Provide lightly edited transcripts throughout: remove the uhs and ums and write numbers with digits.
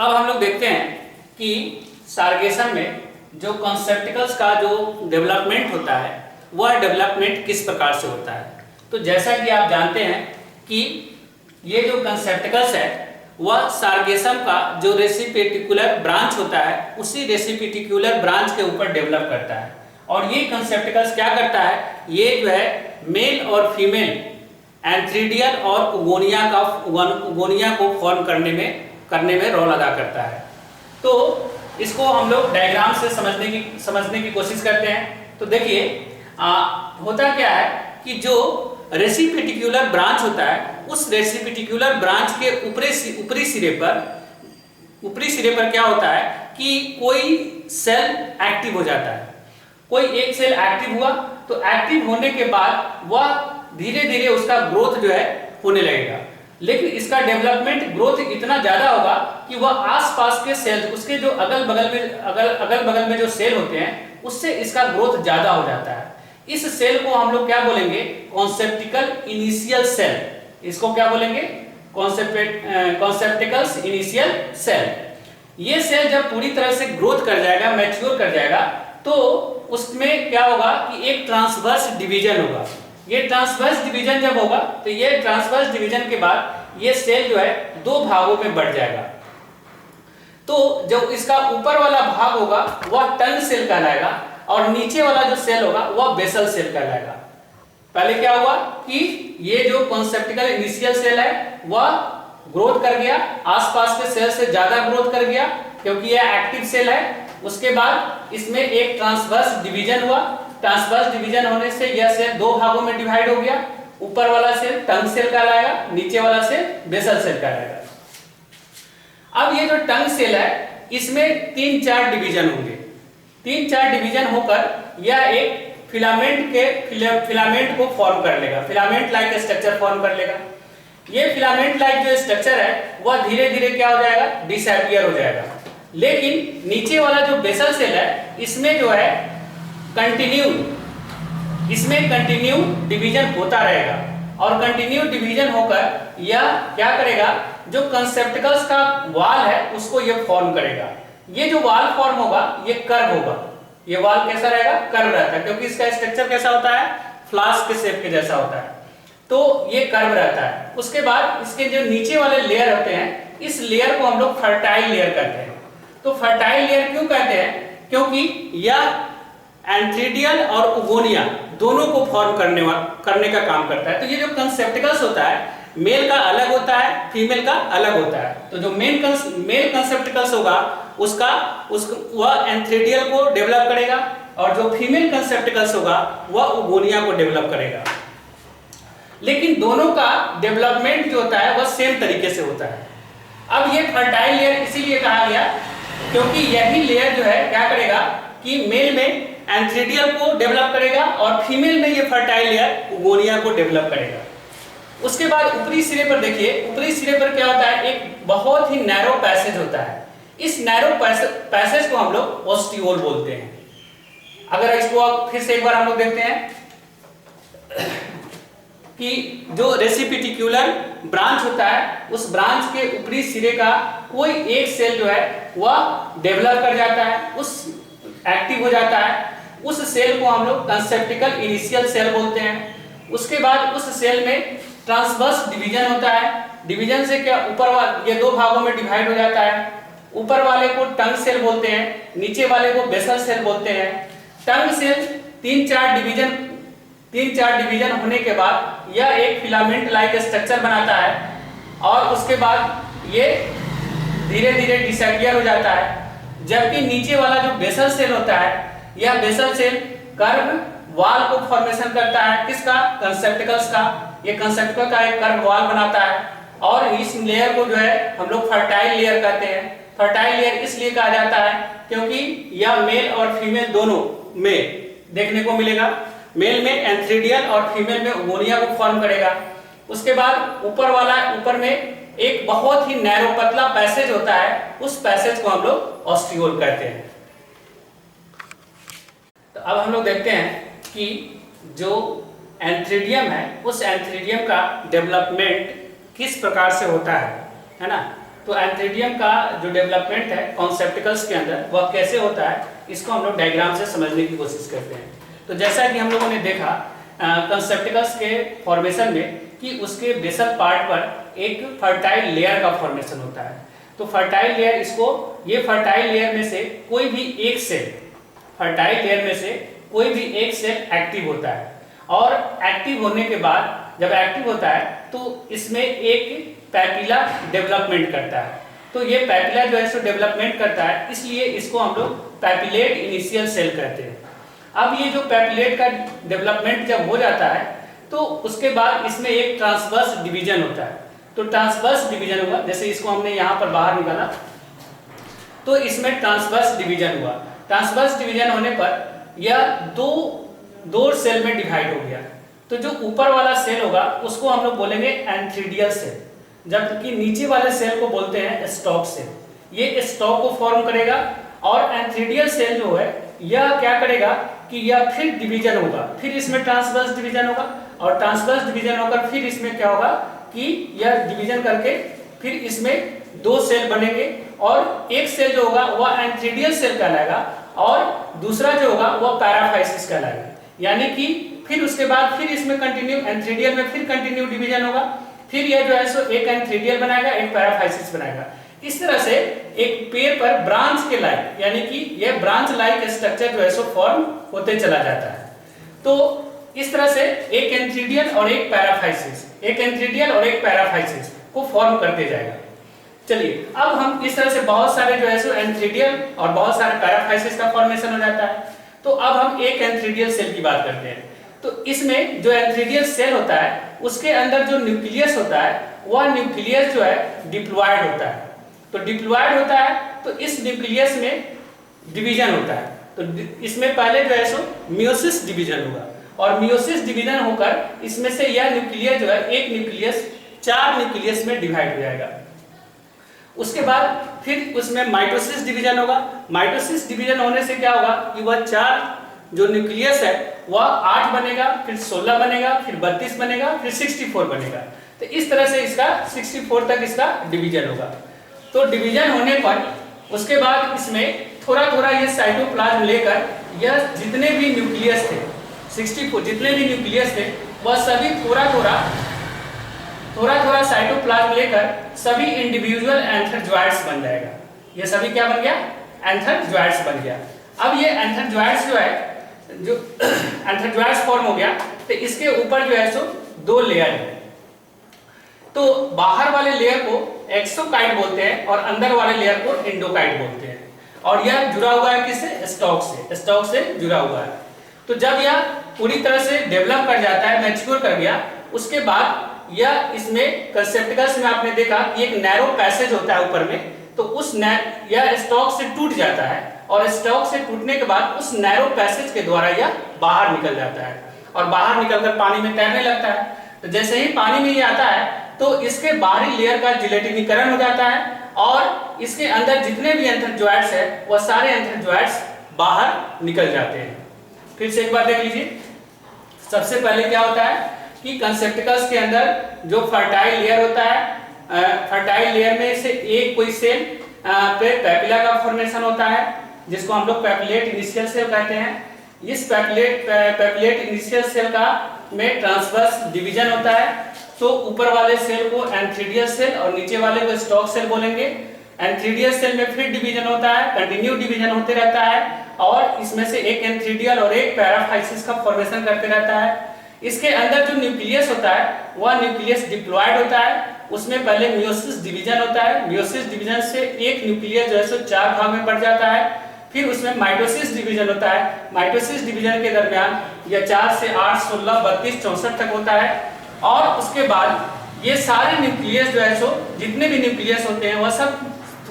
अब हम लोग देखते हैं कि सार्गेसन में जो कॉन्सेप्टिकल्स का जो डेवलपमेंट होता है वह डेवलपमेंट किस प्रकार से होता है। तो जैसा कि आप जानते हैं कि ये जो कॉन्सेप्टिकल्स है वह सार्गेसन का जो रेसिपिटिकुलर ब्रांच होता है उसी रेसिपिटिकुलर ब्रांच के ऊपर डेवलप करता है। और ये कॉन्सेप्टिकल्स क्या करता है, ये जो है मेल और फीमेल एंथ्रीडियल और उगोनिया को फॉर्म करने में रोल अदा करता है। तो इसको हम लोग डायग्राम से समझने की कोशिश करते हैं। तो देखिए होता क्या है कि जो रेसिपिटिकुलर ब्रांच होता है उस रेसिपिटिकुलर ब्रांच के ऊपरी सिरे पर क्या होता है कि कोई सेल एक्टिव हो जाता है। कोई एक सेल एक्टिव हुआ तो एक्टिव होने के बाद वह धीरे धीरे उसका ग्रोथ जो है होने लगेगा, लेकिन इसका डेवलपमेंट ग्रोथ इतना ज्यादा होगा कि वह आसपास के सेल, उसके जो अगल बगल में जो सेल होते हैं उससे इसका ग्रोथ ज्यादा हो जाता है। इस सेल को हम लोग क्या बोलेंगे, कॉन्सेप्टिकल इनिशियल सेल। इसको क्या बोलेंगे, कॉन्सेप्टिकल्स इनिशियल सेल। ये सेल जब पूरी तरह से ग्रोथ कर जाएगा, मैच्योर कर जाएगा, तो उसमें क्या होगा कि एक ट्रांसवर्स डिवीजन होगा। ये ट्रांसवर्स डिवीजन जब होगा तो ये ट्रांसवर्स डिवीजन के बाद ये सेल जो है दो भागों में बढ़ जाएगा। तो जो इसका ऊपर वाला भाग होगा वह टंग सेल कहलाएगा और नीचे वाला जो सेल होगा वह बेसल सेल कहलाएगा। पहले क्या हुआ कि ये जो कॉन्सेप्टिकल इनिशियल सेल है वह ग्रोथ कर गया, आसपास के सेल से ज्यादा ग्रोथ कर गया क्योंकि यह एक्टिव सेल है। उसके बाद इसमें एक ट्रांसवर्स डिवीजन हुआ। ट्रांसवर्स डिवीजन होने से यह सेल दो भागों में डिवाइड हो गया। ऊपर वाला सेल टंग सेल कहलाएगा, नीचे वाला सेल बेसल सेल कहलाएगा। अब ये जो टंग सेल है इसमें 3-4 डिवीजन होंगे। 3-4 डिवीजन होकर यह एक फिलामेंट को फॉर्म कर लेगा, फिलामेंट लाइक स्ट्रक्चर फॉर्म कर लेगा। ये फिलामेंट लाइक जो स्ट्रक्चर है वह धीरे धीरे क्या हो जाएगा, डिसअपीयर हो जाएगा। लेकिन नीचे वाला जो बेसल सेल है इसमें जो है कंटिन्यू डिवीजन होता रहेगा और कंटिन्यू डिवीजन होकर यह क्या करेगा, जो कॉन्सेप्टिकल्स का वाल है उसको यह फॉर्म करेगा। ये जो वाल फॉर्म होगा ये कर्व होगा। ये वाल कैसा रहेगा, कर्व रहता है क्योंकि इसका स्ट्रक्चर कैसा होता है, फ्लास्क के शेप के जैसा होता है, तो ये कर्व रहता है। उसके बाद इसके जो नीचे वाले लेयर होते हैं इस लेयर को हम लोग फर्टाइल लेयर कहते हैं। तो फर्टाइल लेयर क्यों कहते हैं, क्योंकि यह एंथ्रीडियल और उगोनिया दोनों को फॉर्म करने का काम करता है। तो ये जो कॉन्सेप्टिकल्स होता है मेल का अलग होता है, फीमेल का अलग होता है। तो जो मेल कॉन्सेप्टिकल्स होगा वह एंथ्रीडियल को डेवलप करेगा और जो फीमेल कॉन्सेप्टिकल्स होगा वह उगोनिया को डेवलप करेगा। लेकिन दोनों का डेवलपमेंट जो होता है वह सेम तरीके से होता है। अब ये फर्टाइल लेयर इसीलिए कहा गया क्योंकि यही लेयर जो है क्या करेगा कि मेल में एंथ्रीडियल को डेवलप करेगा और फीमेल में ये फर्टाइल लेयर उगोनिया को डेवलप करेगा। उसके बाद ऊपरी सिरे पर देखिए, ऊपरी सिरे पर क्या होता है, एक बहुत ही नैरो पैसेज होता है। इस नैरो पैसेज को हम लोग ओस्टियोल बोलते हैं। अगर इसको फिर से एक बार हम लोग देखते हैं कि जो रेसिपिटिकुलर ब्रांच होता है उस ब्रांच के ऊपरी सिरे का कोई एक सेल जो है वह डेवलप कर जाता है, उस एक्टिव हो जाता है। उस सेल को हम लोग कॉन्सेप्टिकल इनिशियल सेल बोलते हैं। उसके बाद उस सेल में ट्रांसवर्स डिवीजन होता है। डिवीजन से क्या ये दो भागों में डिवाइड हो जाता है। ऊपर वाले को टंग सेल बोलते हैं, नीचे वाले को बेसल सेल बोलते हैं। टंग सेल 3-4 डिवीजन होने के बाद यह एक फिलामेंट लाइक स्ट्रक्चर बनाता है और उसके बाद ये धीरे धीरे डिसअपीयर हो जाता है। जबकि नीचे वाला जो बेसल सेल होता है यह बेसल सेल कर्व वाल को फॉर्मेशन करता है। किसका, कॉन्सेप्टिकल्स का। ये कॉन्सेप्टिकल का एक कर्व वाल बनाता है और इस लेयर को जो है हम लोग फर्टाइल लेयर कहते हैं। फर्टाइल लेयर इसलिए कहा जाता है क्योंकि यह मेल और फीमेल दोनों में देखने को मिलेगा। मेल में एंथ्रीडियल और फीमेल में उगोनिया को फॉर्म करेगा। उसके बाद ऊपर में एक बहुत ही नैरो पतला पैसेज होता है, उस पैसेज को हम लोग ओस्टियोल कहते हैं। तो अब हम लोग देखते हैं कि जो एंथ्रीडियम है उस एंथ्रीडियम का डेवलपमेंट किस प्रकार से होता है ना। तो एंथ्रेडियम का जो डेवलपमेंट है कॉन्सेप्टिकल्स के अंदर वह कैसे होता है, इसको हम लोग डायग्राम से समझने की कोशिश करते हैं। तो जैसा कि हम लोगों ने देखा कॉन्सेप्टिकल्स के फॉर्मेशन में कि उसके बेसल पार्ट पर एक फर्टाइल लेयर का फॉर्मेशन होता है। तो फर्टाइल लेयर, इसको ये फर्टाइल लेयर में से कोई भी एक सेल, फर्टाइल लेयर में से कोई भी एक सेल एक्टिव होता है, और एक्टिव होने के बाद जब एक्टिव होता है तो इसमें एक पैपिला डेवलपमेंट करता है। तो ये पैपिला जो है सो डेवलपमेंट करता है, इसलिए इसको हम लोग पैपिलेट इनिशियल सेल कहते हैं। अब ये जो पैपिलेट का डेवलपमेंट जब हो जाता है तो उसके बाद इसमें एक ट्रांसवर्स डिवीजन होता है। तो ट्रांसवर्स डिवीजन हुआ, जैसे इसको हमने यहाँ पर बाहर निकाला तो इसमें ट्रांसवर्स डिवीजन हुआ। ट्रांसवर्स डिवीजन होने पर यह दो सेल में डिवाइड हो गया। तो जो ऊपर वाला सेल होगा उसको हम लोग बोलेंगे एंथ्रीडियल सेल, जबकि नीचे वाले सेल को बोलते हैं स्टॉक सेल। ये स्टॉक को फॉर्म करेगा, और एंथ्रीडियल सेल जो है यह क्या करेगा कि यह फिर डिवीजन होगा, फिर इसमें ट्रांसवर्स डिवीजन होगा, और ट्रांसवर्स डिवीजन होकर फिर इसमें क्या होगा कि यह डिवीजन करके फिर इसमें दो सेल बनेंगे, और एक सेल जो होगा वह एंथ्रीडियल सेल कहलाएगा और दूसरा जो होगा वह पैराफाइसिस कहलाएगा। यानी कि फिर उसके बाद फिर इसमें कंटिन्यू एंथ्रीडियल में फिर कंटिन्यू डिवीजन होगा, फिर यह जो है सो एक एंथ्रीडियल बनाएगा, एक पैराफाइसिस बनाएगा। इस तरह से एक पेड़ पर ब्रांच के लाइक, यानी कि यह ब्रांच लाइक स्ट्रक्चर जो है सो फॉर्म होते चला जाता है। तो इस तरह से एक एंथ्रीडियल और एक पैराफाइसिस, एक एंथ्रीडियल और एक पैराफाइसिस को फॉर्म करते जाएगा। चलिए अब हम इस तरह से बहुत सारे जो है सो एंथ्रीडियल और बहुत सारे पैराफाइसिस का फॉर्मेशन हो जाता है। तो अब हम एक एंथ्रीडियल सेल की बात करते हैं। तो इसमें जो एंथ्रीडियल सेल होता है उसके अंदर जो न्यूक्लियस होता है वह न्यूक्लियस जो है डिप्लॉयड होता है। तो डिप्लॉयड होता है तो इस न्यूक्लियस में डिवीजन होता है। तो इसमें पहले जो है सो मियोसिस डिवीजन होगा, और मियोसिस डिवीजन होकर इसमें से यह न्यूक्लियस जो है एक न्यूक्लियस 4 न्यूक्लियस में डिवाइड हो जाएगा। उसके बाद फिर उसमें माइटोसिस डिवीजन होगा। माइटोसिस डिवीजन होने से क्या होगा कि वह 4 जो न्यूक्लियस है वह 8 बनेगा, फिर 16 बनेगा, फिर 32 बनेगा, फिर 64 बनेगा। तो इस तरह से इसका 64 तक इसका डिवीजन होगा। तो डिवीजन होने पर उसके बाद इसमें थोड़ा थोड़ा ये साइटोप्लाज्म लेकर यह जितने भी न्यूक्लियस थे 64 जितने भी न्यूक्लियस थे वह सभी थोड़ा थोड़ा साइटोप्लाज्म लेकर सभी इंडिविजुअल एंथर बन जाएगा। ये सभी क्या बन गया? एंथर बन गया। अब ये एंथर जो है जो एंथर फॉर्म हो गया तो इसके ऊपर जो है सो 2 लेयर है। तो बाहर वाले लेयर को एक्सोकाइट बोलते हैं और अंदर वाले लेयर को एंडोकाइट बोलते हैं, और यह जुड़ा हुआ है किससे? स्टॉक से जुड़ा हुआ है। तो जब यह पूरी तरह से डेवलप कर जाता है, मैच्योर कर गया, उसके बाद यह इसमें कंसेप्टिकल्स में आपने देखा कि एक नैरो पैसेज होता है ऊपर में, तो उस यह स्टॉक से टूट जाता है, और स्टॉक से टूटने के बाद उस नैरो पैसेज के द्वारा यह बाहर निकल जाता है, और बाहर निकलकर पानी में तैरने लगता है। तो जैसे ही पानी में ये आता है तो इसके बाहरी लेयर का जिलेटिनीकरण हो जाता है, और इसके अंदर जितने भी एंथर है वह सारे एंथर बाहर निकल जाते हैं। फिर से एक बार देख लीजिए। सबसे पहले क्या होता है कि कंसेप्टिकल्स के अंदर जो फर्टाइल लेयर होता है, फर्टाइल लेयर में से एक कोई सेल पे पैपिला का फॉर्मेशन होता है, जिसको हम लोग पैपिलेट इनिशियल सेल कहते हैं। इस पैपिलेट इनिशियल सेल का में ट्रांसवर्स डिवीजन होता है। तो ऊपर वाले सेल को एंथ्रीडियल सेल और नीचे वाले को स्टॉक सेल बोलेंगे। एंथ्रीडियल सेल में फिर डिवीजन होता है, कंटिन्यू डिवीजन होते रहता है, और इसमें से एक एंथ्रीडियल और एक पैराफाइसिस का फॉर्मेशन करते रहता है। इसके अंदर जो न्यूक्लियस होता है वह न्यूक्लियस डिप्लॉयड होता है। उसमें पहले मियोसिस डिवीजन होता है। मियोसिस डिवीजन से एक न्यूक्लियस जो है सो 4 भाग में बढ़ जाता है। फिर उसमें माइटोसिस डिवीजन होता है। माइटोसिस डिवीजन के दरमियान यह 4 से 8, 16, 32, 64 तक होता है, और उसके बाद ये सारे न्यूक्लियस जो है सो जितने भी न्यूक्लियस होते हैं वह सब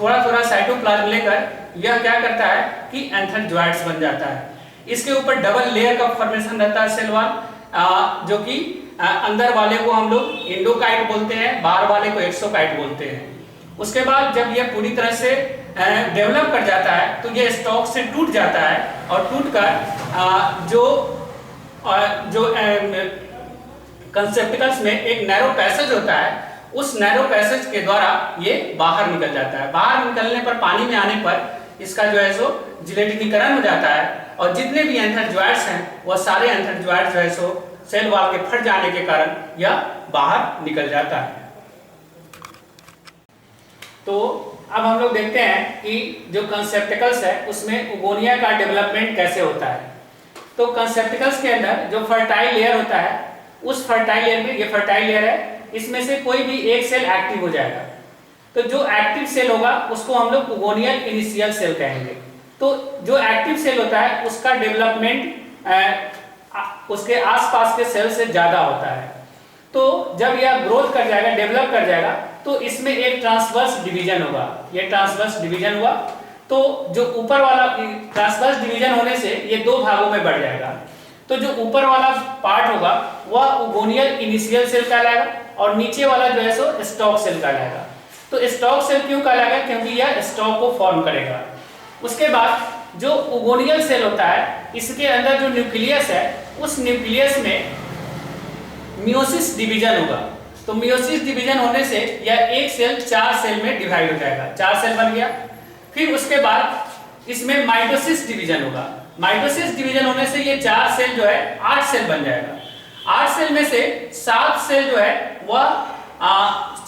थोड़ा थोड़ा साइटोप्लाज्म लेकर यह क्या करता है कि एंथर बन जाता है। इसके ऊपर डबल लेयर का फॉर्मेशन रहता है सेल वॉल, जो कि अंदर वाले को हम लोग एंडोकाइट बोलते हैं, बाहर वाले को एक्सोकाइट बोलते हैं। उसके बाद जब यह पूरी तरह से डेवलप कर जाता है तो यह स्टॉक से टूट जाता है, और टूटकर जो कंसेप्टिकल्स में एक नैरो पैसेज होता है उस नैरो पैसेज के द्वारा ये बाहर निकल जाता है। बाहर निकलने पर, पानी में आने पर इसका जो है सो जिलेटिनीकरण हो जाता है और जितने भी एंथरजॉइड्स हैं वह सारे एंथरजॉइड्स जो है सो सेल वॉल के फट जाने के कारण यह बाहर निकल जाता है। तो अब हम लोग देखते हैं कि जो कंसेप्टिकल्स है उसमें उगोनिया का डेवलपमेंट कैसे होता है। तो कंसेप्टिकल्स के अंदर जो फर्टाइल लेयर होता है, उस फर्टाइल लेयर में, ये फर्टाइल लेयर है, इसमें से कोई भी एक सेल एक्टिव हो जाएगा। तो जो एक्टिव सेल होगा उसको हम लोग उगोनियल इनिशियल सेल कहेंगे। तो जो एक्टिव सेल होता है उसका डेवलपमेंट उसके आसपास के सेल से ज्यादा होता है। तो जब यह ग्रोथ कर जाएगा, डेवलप कर जाएगा, तो इसमें एक ट्रांसवर्स डिवीजन होगा। ये ट्रांसवर्स डिवीजन हुआ तो जो ऊपर वाला ट्रांसवर्स डिवीजन होने से ये दो भागों में बढ़ जाएगा। तो जो ऊपर वाला पार्ट होगा वह उगोनियल इनिशियल सेल कहलाएगा और नीचे वाला जो है सो स्टॉक सेल कहलाएगा। तो स्टॉक सेल क्यों कहलाएगा? क्योंकि यह स्टॉक को फॉर्म करेगा। उसके बाद जो उगोनियल सेल होता है, इसके अंदर जो न्यूक्लियस है, उस न्यूक्लियस में मियोसिस डिवीजन होगा। तो मियोसिस डिवीजन होने से यह एक सेल 4 सेल में डिवाइड हो जाएगा, 4 सेल बन गया। फिर उसके बाद इसमें माइटोसिस डिवीजन होगा। माइटोसिस डिवीजन होने से ये 4 सेल जो है 8 सेल बन जाएगा। 8 सेल में से 7 सेल जो है वह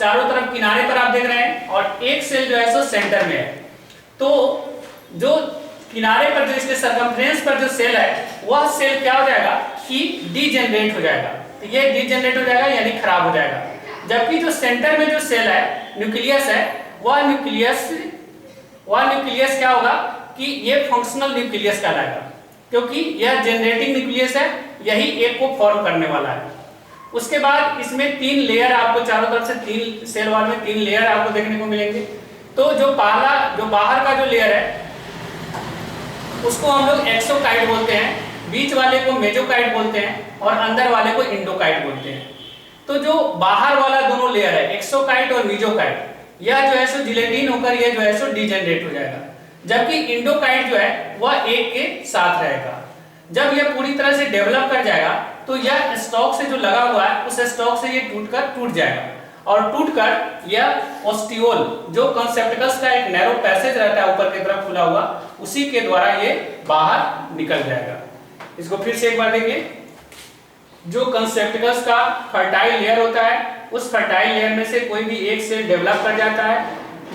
चारों तरफ किनारे पर आप देख रहे हैं और एक सेल जो है सो सेंटर में है। तो जो किनारे पर, जो इसके सरकमफ्रेंस पर जो सेल है, वह सेल क्या हो जाएगा कि डीजेनरेट हो जाएगा। तो ये डीजेनरेट हो जाएगा यानी खराब हो जाएगा। जबकि जो सेंटर में जो सेल है, न्यूक्लियस है, वह न्यूक्लियस क्या होगा कि ये फंक्शनल न्यूक्लियस कहलाएगा, क्योंकि यह जनरेटिंग न्यूक्लियस है, यही एक को फॉर्म करने वाला है। उसके बाद इसमें 3 लेयर आपको चारों तरफ से 3 सेल वॉल में 3 लेयर आपको देखने को मिलेंगे। तो जो बाहर का जो लेयर है उसको हम लोग एक्सोकाइट बोलते हैं, बीच वाले को मेजोकाइट बोलते हैं और अंदर वाले को इंडोकाइट बोलते हैं। तो जो बाहर वाला दोनों लेयर है, एक्सोकाइट और मेजोकाइट, यह जो है सो जिलेटिन होकर यह जो है सो डीजेनरेट हो जाएगा। जबकि इंडोकाइट जो है वह एक के साथ रहेगा। जब यह पूरी तरह से डेवलप कर जाएगा तो यह स्टॉक से जो लगा हुआ है, उस स्टॉक से ये टूट जाएगा और टूटकर यह ओस्टियोल, जो कंसेप्टिकल्स का एक नैरो पैसेज रहता है ऊपर की तरफ खुला हुआ, उसी के द्वारा ये बाहर निकल जाएगा। इसको फिर से एक बार देखिए। जो कंसेप्टिकल्स का फर्टाइल लेयर होता है, उस फर्टाइल लेयर में से कोई भी एक सेल डेवलप कर जाता है।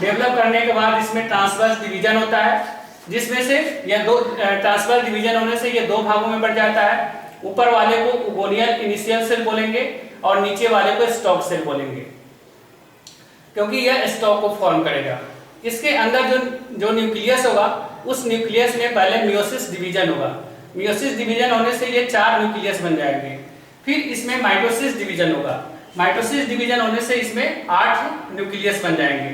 डेवलप करने के बाद इसमें ट्रांसवर्स डिवीजन होता है, जिसमें से यह दो ट्रांसवर्स डिवीजन होने से ये 2 भागों में बढ़ जाता है। ऊपर वाले को उगोनियल इनिशियल सेल बोलेंगे और नीचे वाले को स्टॉक सेल बोलेंगे, क्योंकि यह स्टॉक को फॉर्म करेगा। इसके अंदर जो न्यूक्लियस होगा, उस न्यूक्लियस में पहले मियोसिस डिवीजन होगा। मियोसिस डिवीजन होने से ये 4 न्यूक्लियस बन जाएंगे। फिर इसमें माइटोसिस डिवीजन होगा। माइटोसिस डिवीजन होने से इसमें 8 न्यूक्लियस बन जाएंगे।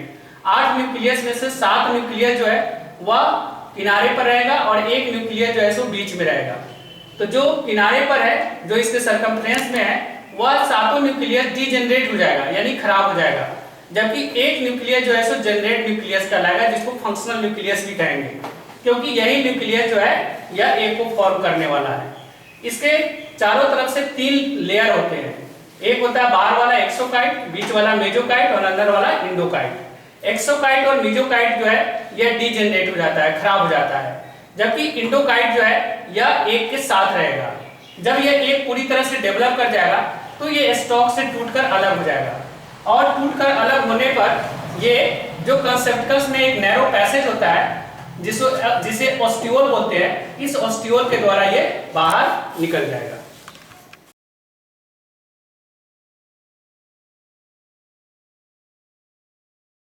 8 न्यूक्लियस में से 7 न्यूक्लियस जो है वह किनारे पर रहेगा और एक न्यूक्लियस जो है सो बीच में रहेगा। तो जो किनारे पर है, जो इसके सरकमफ्रेंस में है, वह 7 न्यूक्लियस डीजेनरेट हो जाएगा यानी खराब हो जाएगा। जबकि एक न्यूक्लियस जो है सो जनरेट न्यूक्लियस कहलाएगा, जिसको फंक्शनल न्यूक्लियस भी कहेंगे, क्योंकि यही न्यूक्लियस जो है यह एक को फॉर्म करने वाला है। इसके चारों तरफ से 3 लेयर होते हैं। एक होता है बाहर वाला एक्सोकाइट, बीच वाला मेजोकाइट और अंदर वाला इंडोकाइट। एक्सोकाइट और मेजोकाइट जो है यह डीजेनरेट हो जाता है, खराब हो जाता है। जबकि इंडोकाइट जो है यह एक के साथ रहेगा। जब यह एक पूरी तरह से डेवलप कर जाएगा तो ये स्टॉक से टूटकर अलग हो जाएगा और टूटकर अलग होने पर ये जो कंसेप्टिकल्स में एक नैरो पैसेज होता है, जिसे ओस्टियोल बोलते हैं, इस ओस्टियोल के द्वारा ये बाहर निकल जाएगा।